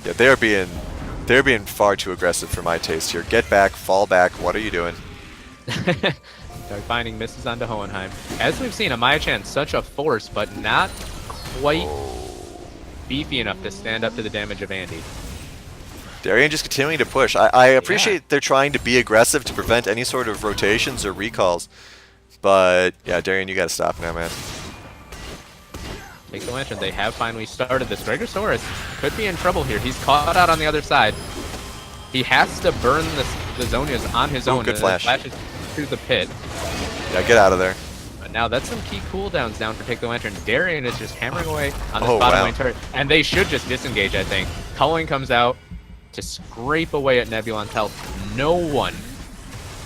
Yeah, they're being far too aggressive for my taste here. Get back, fall back. What are you doing? Dark Binding misses onto Hohenheim. As we've seen, Amaya-chan such a force, but not quite beefy enough to stand up to the damage of Andy. Darien just continuing to push. I appreciate they're trying to be aggressive to prevent any sort of rotations or recalls. But, yeah, Darien, you gotta stop now, man. Take the lantern. They have finally started this. Gregosaurus could be in trouble here. He's caught out on the other side. He has to burn the Zonias on his own. Good flash. Flashes through the pit. Yeah, get out of there. But now that's some key cooldowns down for Take the Lantern. Darien is just hammering away on this bottom lane turret. And they should just disengage, I think. Culling comes out to scrape away at Nebulon's health. No one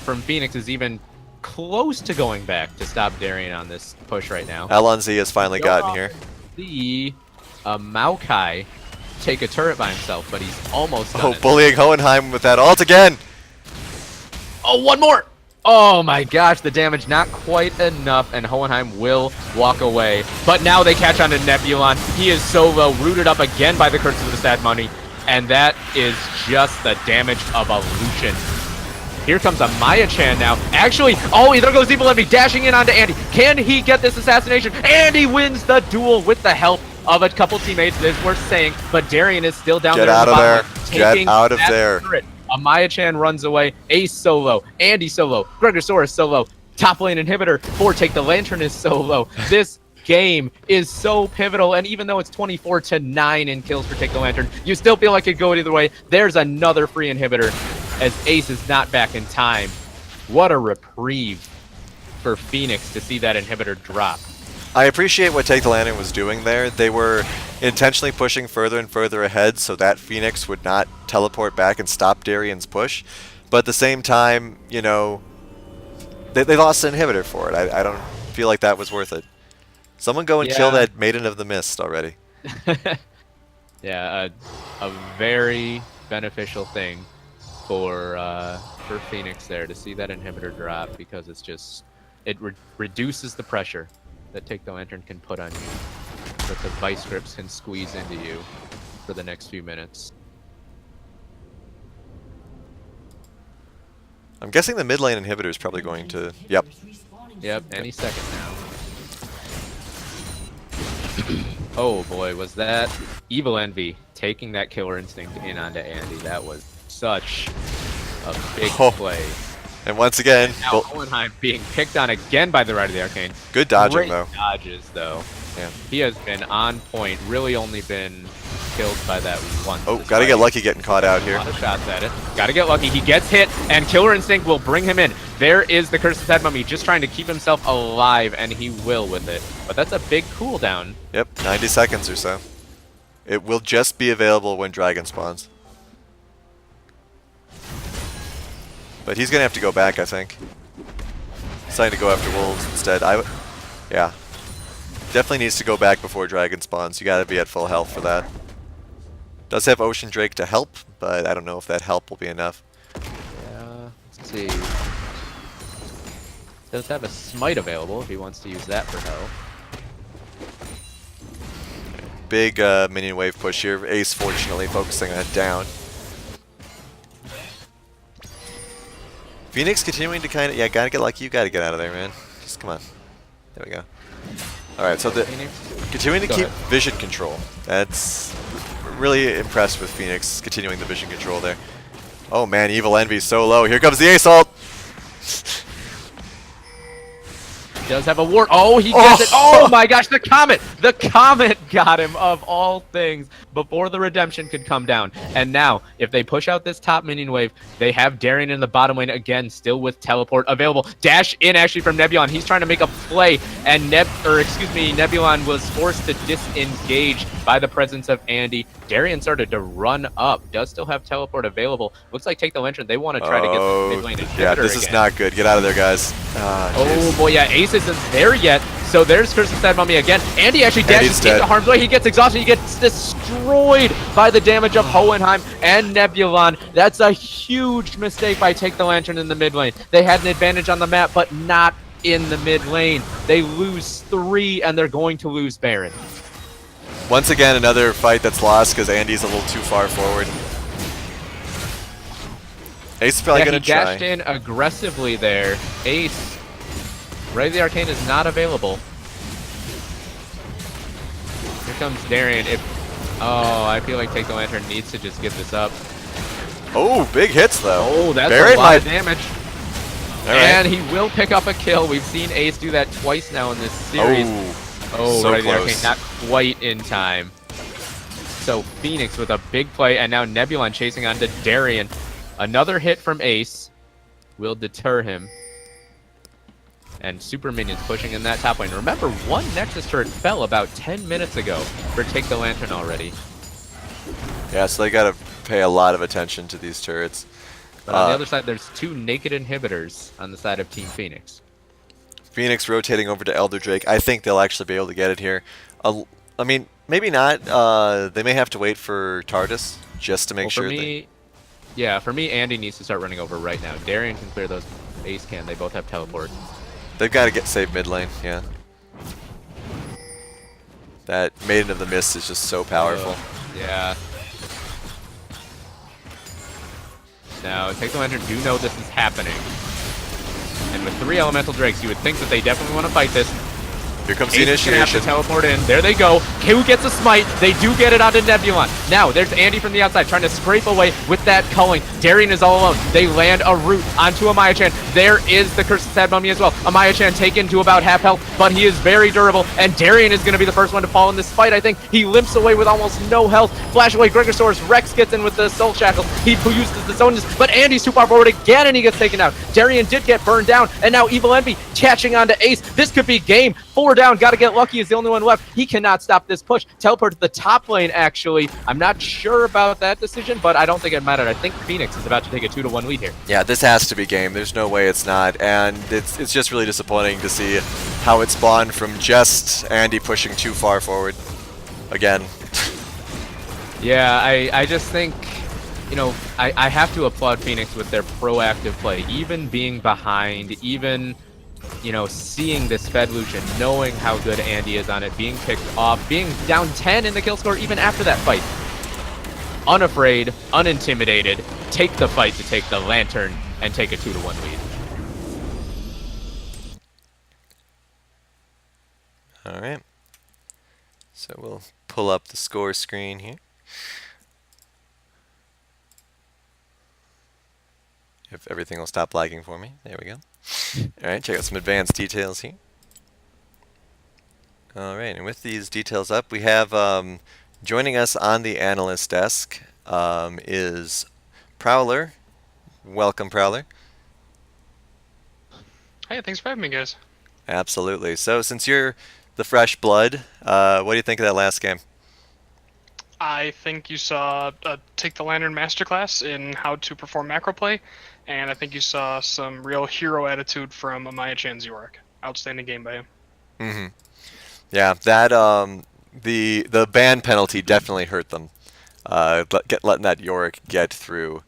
from Phoenix is even close to going back to stop Darien on this push right now. Alonzi has finally gotten here. See Maokai take a turret by himself, but he's almost done it. Bullying Hohenheim with that ult again! Oh, one more! Oh my gosh, the damage not quite enough, and Hohenheim will walk away. But now they catch on to Nebulon. He is so low, rooted up again by the Curse of the Sad Money, and that is just the damage of illusion. Here comes Amaya-chan now. Actually, oh, there goes Evil Envy dashing in onto Andy. Can he get this assassination? Andy wins the duel with the help of a couple teammates, it is worth saying, but Darien is still down there. Get out of there. Get out of there. Amaya-chan runs away. Ace solo. Andy solo. Gregosaurus solo. Top lane inhibitor. 4 Take the Lantern is solo. This game is so pivotal, and even though it's 24-9 in kills for Take the Lantern, you still feel like it could go either way. There's another free inhibitor as Ace is not back in time. What a reprieve for Phoenix to see that inhibitor drop. I appreciate what Take the Lantern was doing there. They were intentionally pushing further and further ahead so that Phoenix would not teleport back and stop Darien's push. But at the same time, you know, they lost an inhibitor for it. I don't feel like that was worth it. Someone go and kill that Maiden of the Mist already. Yeah, a very beneficial thing for Phoenix there to see that inhibitor drop, because it's just reduces the pressure that Take the Lantern can put on you, that the vice grips can squeeze into you for the next few minutes. I'm guessing the mid lane inhibitor is probably going to... Yep. Yep, any second now. Oh boy, was that Evil Envy taking that Killer Instinct in onto Andy. That was such a big play. And once again, now Hohenheim being picked on again by the Rite of the Arcane. Good dodging, Great though. Dodges, though. Yeah. He has been on point, really only been killed by that once. Oh, gotta get lucky getting caught out here. A lot of shots at it. Gotta get lucky. He gets hit, and Killer Instinct will bring him in. There is the Curse of Sad Mummy just trying to keep himself alive, and he will with it. But that's a big cooldown. Yep, 90 seconds or so. It will just be available when Dragon spawns. But he's gonna have to go back, I think. Deciding to go after Wolves instead. Yeah. Definitely needs to go back before Dragon spawns. You gotta be at full health for that. Does have Ocean Drake to help, but I don't know if that help will be enough. Yeah, let's see. Does have a Smite available if he wants to use that for help. Big minion wave push here. Ace fortunately focusing that down. Phoenix continuing to kind of, yeah, gotta get lucky. You gotta get out of there, man. Just come on. There we go. All right, so continuing to Go keep ahead. vision control. That's really impressed with Phoenix continuing the vision control there. Oh man, Evil Envy's so low. Here comes the Ace ult. Does have a ward. Oh, he gets it. Oh my gosh, the Comet! The Comet got him, of all things, before the redemption could come down. And now, if they push out this top minion wave, they have Darien in the bottom lane again, still with teleport available. Dash in actually from Nebulon. He's trying to make a play, and Nebulon was forced to disengage by the presence of Andy. Darien started to run up. Does still have teleport available. Looks like Take the Lantern. They want to try to get the mid lane inhibitor yeah, this is again. not good. Get out of there, guys. Oh boy, yeah, Ace isn't there yet. So there's Curse of Sad Mummy again. Andy actually dashes into harm's way. He gets exhausted. He gets destroyed by the damage of Hohenheim and Nebulon. That's a huge mistake by Take the Lantern in the mid lane. They had an advantage on the map, but not in the mid lane. They lose 3, and they're going to lose Baron. Once again, another fight that's lost because Andy's a little too far forward. Ace is probably Yeah, going he to try. dashed in aggressively there. Ace, Ray of the Arcane is not available. Here comes Darien. Oh, I feel like Take the Lantern needs to just get this up. Oh, big hits though. Oh, that's Baron a lot of damage. All right. And he will pick up a kill. We've seen Ace do that twice now in this series. Oh, so Ray of the close. Arcane, not quite in time. So Phoenix with a big play, and now Nebulon chasing onto Darien. Another hit from Ace will deter him. And Super Minions pushing in that top lane. Remember, one Nexus turret fell about 10 minutes ago for Take the Lantern already. Yeah, so they got to pay a lot of attention to these turrets. But on the other side, there's 2 naked inhibitors on the side of Team Phoenix. Phoenix rotating over to Elder Drake. I think they'll actually be able to get it here. I mean, maybe not. They may have to wait for TARDIS just to make sure. Yeah, for me, Andy needs to start running over right now. Darien can clear those. Ace can. They both have teleport. They've got to save mid lane. Yeah. That Maiden of the Mist is just so powerful. Yeah. Now, Take the Lantern do know this is happening. And with 3 Elemental Drakes, you would think that they definitely want to fight this. Here comes the Ace is gonna have to initiation. teleport in. There they go. Who gets a smite? They do get it onto Nebulon. Now, there's Andy from the outside trying to scrape away with that culling. Darien is all alone. They land a root onto Amaya-chan. There is the Curse of Sad Mummy as well. Amaya-chan taken to about half health, but he is very durable, and Darien is going to be the first one to fall in this fight, I think. He limps away with almost no health. Flash away Gregosaurus. Rex gets in with the Soul Shackle. He uses the Zonus, but Andy's too far forward again, and he gets taken out. Darien did get burned down, and now Evil Envy catching onto Ace. This could be game. 4 down. Gotta get lucky is the only one left. He cannot stop this push. Teleport to the top lane, actually. I'm not sure about that decision, but I don't think it mattered. I think Phoenix is about to take a 2-1 lead here. Yeah, this has to be game. There's no way it's not, and it's just really disappointing to see how it spawned from just Andy pushing too far forward. Again. Yeah, I just think, you know, I have to applaud Phoenix with their proactive play. Even being behind, even, you know, seeing this Fed Lucian, knowing how good Andy is on it, being picked off, being down 10 in the kill score even after that fight. Unafraid, unintimidated, take the fight to take the Lantern and take a 2-1 lead. Alright. So we'll pull up the score screen here. If everything will stop lagging for me. There we go. Alright, check out some advanced details here. Alright, and with these details up, we have joining us on the analyst desk is Prowler. Welcome, Prowler. Hey, thanks for having me, guys. Absolutely. So, since you're the fresh blood, what do you think of that last game? I think you saw a Take the Lantern masterclass in how to perform macro play, and I think you saw some real hero attitude from Amaya-chan Zurich. Outstanding game by him. Mm-hmm. Yeah, that the ban penalty definitely hurt them. Letting that Yorick get through.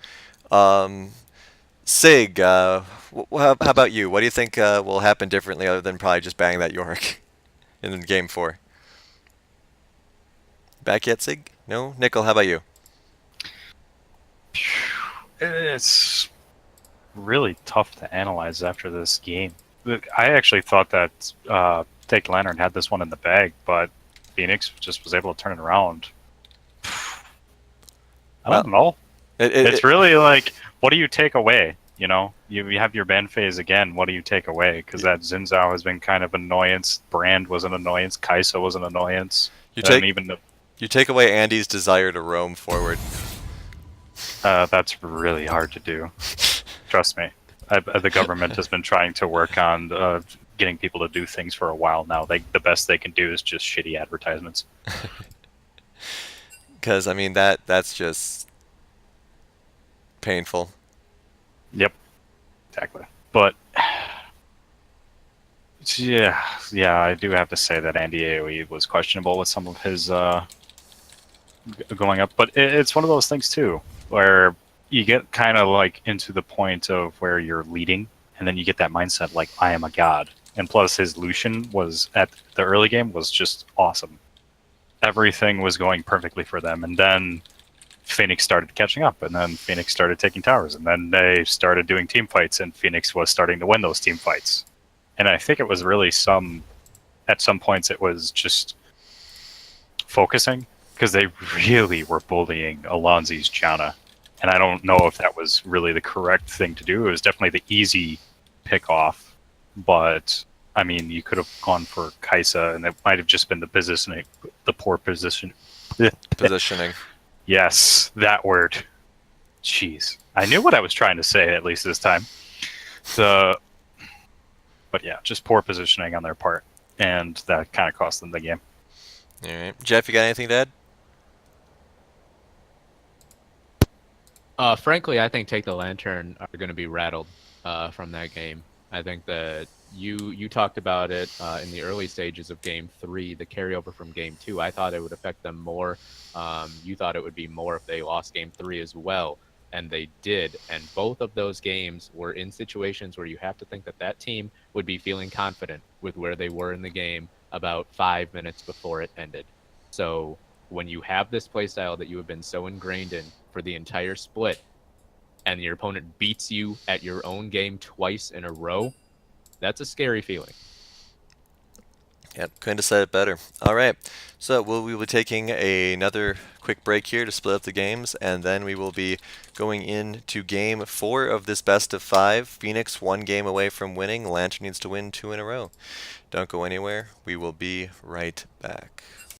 Sig, how about you? What do you think will happen differently other than probably just banging that Yorick in game 4? Back yet, Sig? No? Nickel, how about you? It's really tough to analyze after this game. Look, I actually thought that Take Lantern had this one in the bag, but Phoenix just was able to turn it around. I Well, don't know. it, It's really like, what do you take away? You know, you have your ban phase again. What do you take away? Because that Zinzao has been kind of annoyance. Brand was an annoyance. Kaisa was an annoyance. you I don't take even know. you take away Andy's desire to roam forward. That's really hard to do. Trust me. The government has been trying to work on getting people to do things for a while now. The best they can do is just shitty advertisements. Because I mean that's just painful. Yep, exactly. But yeah, I do have to say that Andy AoE was questionable with some of his going up. But it's one of those things too, where you get kind of like into the point of where you're leading, and then you get that mindset like I am a god. And plus, his Lucian was at the early game was just awesome. Everything was going perfectly for them, and then Phoenix started catching up, and then Phoenix started taking towers, and then they started doing team fights, and Phoenix was starting to win those team fights. And I think it was really at some points it was just focusing, because they really were bullying Alonzi's Janna. And I don't know if that was really the correct thing to do. It was definitely the easy pick off, but I mean, you could have gone for Kaisa, and it might have just been the poor position. Positioning. Yes, that word. Jeez, I knew what I was trying to say at least this time. But yeah, just poor positioning on their part, and that kind of cost them the game. All right, Jeff, you got anything to add? Frankly, I think Take the Lantern are going to be rattled from that game. I think that you talked about it in the early stages of Game 3, the carryover from Game 2. I thought it would affect them more. You thought it would be more if they lost Game 3 as well, and they did. And both of those games were in situations where you have to think that that team would be feeling confident with where they were in the game about 5 minutes before it ended. So when you have this playstyle that you have been so ingrained in for the entire split, and your opponent beats you at your own game twice in a row, that's a scary feeling. Yep, couldn't have said it better. All right, so we will be taking another quick break here to split up the games, and then we will be going into Game 4 of this best of 5. Phoenix 1 game away from winning. Lantern needs to win 2 in a row. Don't go anywhere. We will be right back.